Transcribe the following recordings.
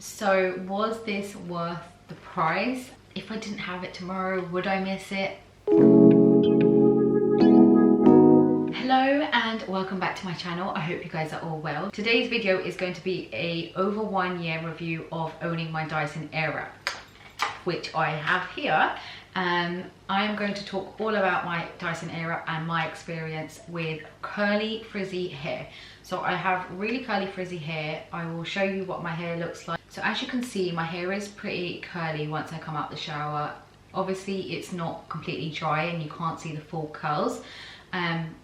So was this worth the price? If I didn't have it tomorrow, would I miss it? Hello and welcome back to my channel. I hope you guys are all well. Today's video is going to be a over 1 year review of owning my Dyson Airwrap, which I have here. I am going to talk all about my Dyson Airwrap and my experience with curly frizzy hair. So I have really curly frizzy hair. I will show you what my hair looks like. So as you can see, my hair is pretty curly once I come out the shower. Obviously it's not completely dry and you can't see the full curls.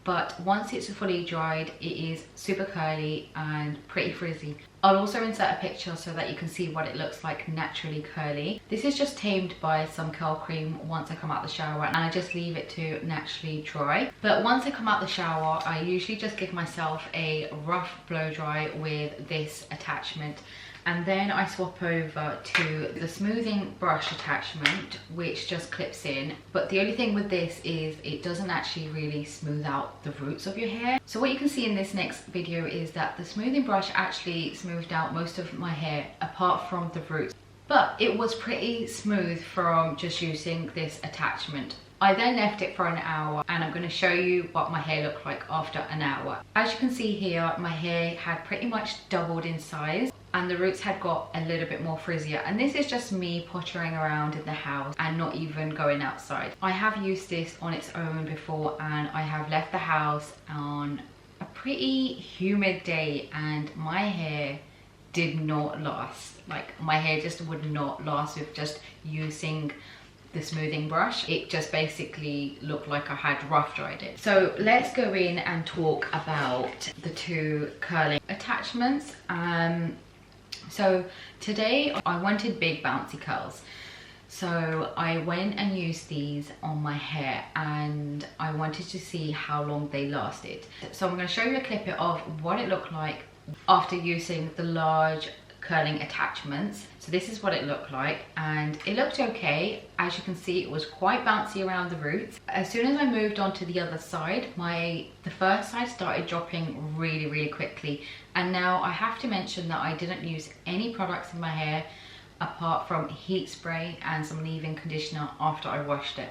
But once it's fully dried, it is super curly and pretty frizzy. I'll also insert a picture so that you can see what it looks like naturally curly. This is just tamed by some curl cream once I come out the shower, and I just leave it to naturally dry. But once I come out the shower, I usually just give myself a rough blow dry with this attachment. And then I swap over to the smoothing brush attachment, which just clips in. But the only thing with this is it doesn't actually really smooth out the roots of your hair. So what you can see in this next video is that the smoothing brush actually smoothed out most of my hair apart from the roots. But it was pretty smooth from just using this attachment. I then left it for an hour, and I'm going to show you what my hair looked like after an hour. As you can see here, my hair had pretty much doubled in size, and the roots had got a little bit more frizzier. And this is just me pottering around in the house and not even going outside. I have used this on its own before, and I have left the house on a pretty humid day, and my hair did not last. Like, my hair just would not last with just using the smoothing brush. It just basically looked like I had rough dried it. So let's go in and talk about the two curling attachments. So today I wanted big bouncy curls, so I went and used these on my hair, and I wanted to see how long they lasted. So I'm going to show you a clip of what it looked like after using the large curling attachments. So this is what it looked like, and it looked okay. As you can see, it was quite bouncy around the roots. As soon as I moved on to the other side, the first side started dropping really quickly. And now I have to mention that I didn't use any products in my hair apart from heat spray and some leave-in conditioner after I washed it.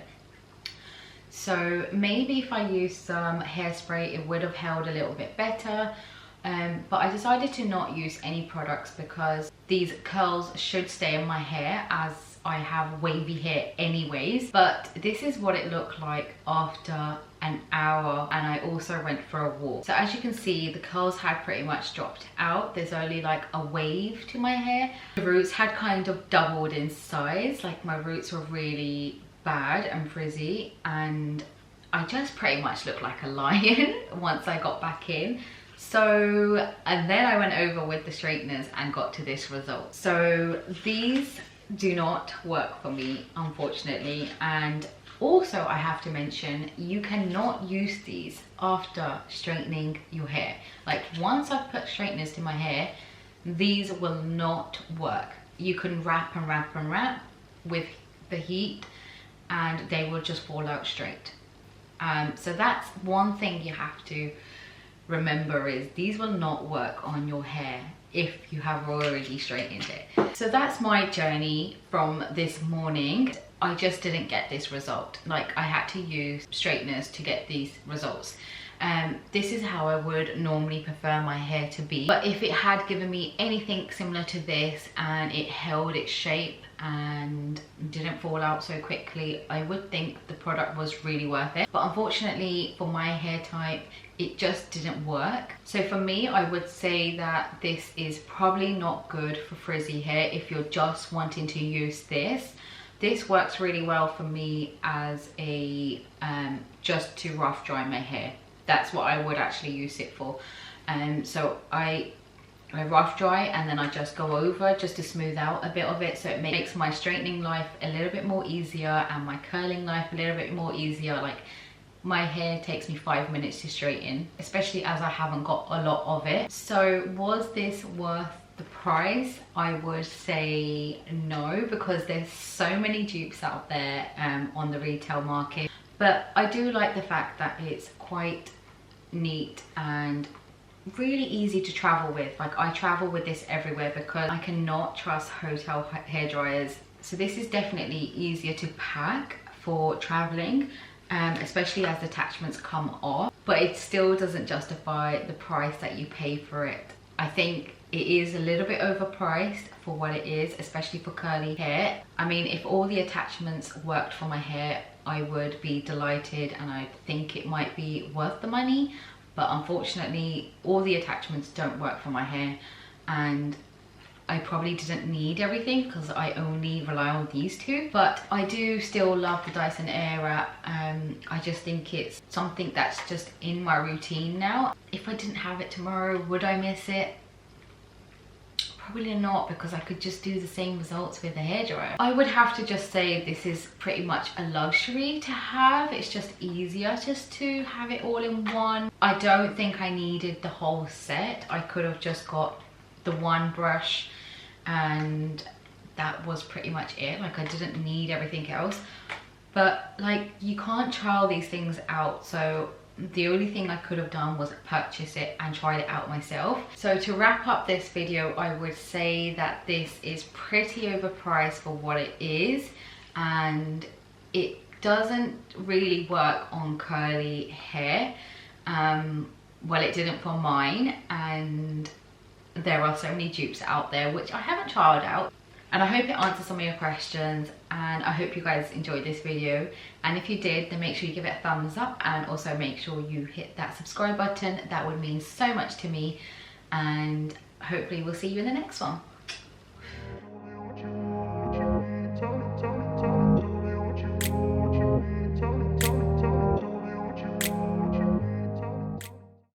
So maybe if I used some hairspray, it would have held a little bit better. But I decided to not use any products because these curls should stay in my hair, as I have wavy hair anyways. But this is what it looked like after an hour, and I also went for a walk. So as you can see, the curls had pretty much dropped out. There's only like a wave to my hair. The roots had kind of doubled in size. Like, my roots were really bad and frizzy, and I just pretty much looked like a lion once I got back in. So, and then I went over with the straighteners and got to this result. So these do not work for me, unfortunately. And also I have to mention, you cannot use these after straightening your hair. Like, once I've put straighteners to my hair, these will not work. You can wrap and wrap and wrap with the heat and they will just fall out straight. So that's one thing you have to remember, is these will not work on your hair if you have already straightened it. So that's my journey from this morning. I just didn't get this result. Like, I had to use straighteners to get these results. This is how I would normally prefer my hair to be. But if it had given me anything similar to this and it held its shape and didn't fall out so quickly, I would think the product was really worth it. But unfortunately for my hair type, it just didn't work. So for me, I would say that this is probably not good for frizzy hair if you're just wanting to use this. This works really well for me as a just to rough dry my hair. That's what I would actually use it for. So I rough dry and then I just go over just to smooth out a bit of it, so it makes my straightening life a little bit more easier and my curling life a little bit more easier. Like, my hair takes me 5 minutes to straighten, especially as I haven't got a lot of it. So was this worth the price? I would say no, because there's so many dupes out there on the retail market. But I do like the fact that it's quite neat and really easy to travel with. Like, I travel with this everywhere because I cannot trust hotel hair dryers. So this is definitely easier to pack for traveling, especially as attachments come off, but it still doesn't justify the price that you pay for it. I think it is a little bit overpriced for what it is, especially for curly hair. I mean, if all the attachments worked for my hair, I would be delighted, and I think it might be worth the money, but unfortunately all the attachments don't work for my hair, and I probably didn't need everything because I only rely on these two. But I do still love the Dyson Airwrap. I just think it's something that's just in my routine now. If I didn't have it tomorrow, would I miss it? Probably not, because I could just do the same results with a hairdryer. I would have to just say this is pretty much a luxury to have. It's just easier just to have it all in one. I don't think I needed the whole set. I could have just got the one brush and that was pretty much it. Like, I didn't need everything else, but like, you can't trial these things out, so the only thing I could have done was purchase it and tried it out myself. So to wrap up this video, I would say that this is pretty overpriced for what it is, and it doesn't really work on curly hair. Well, it didn't for mine, and there are so many dupes out there which I haven't tried out. And I hope it answers some of your questions, and I hope you guys enjoyed this video. And if you did, then make sure you give it a thumbs up, and also make sure you hit that subscribe button. That would mean so much to me, and hopefully we'll see you in the next one.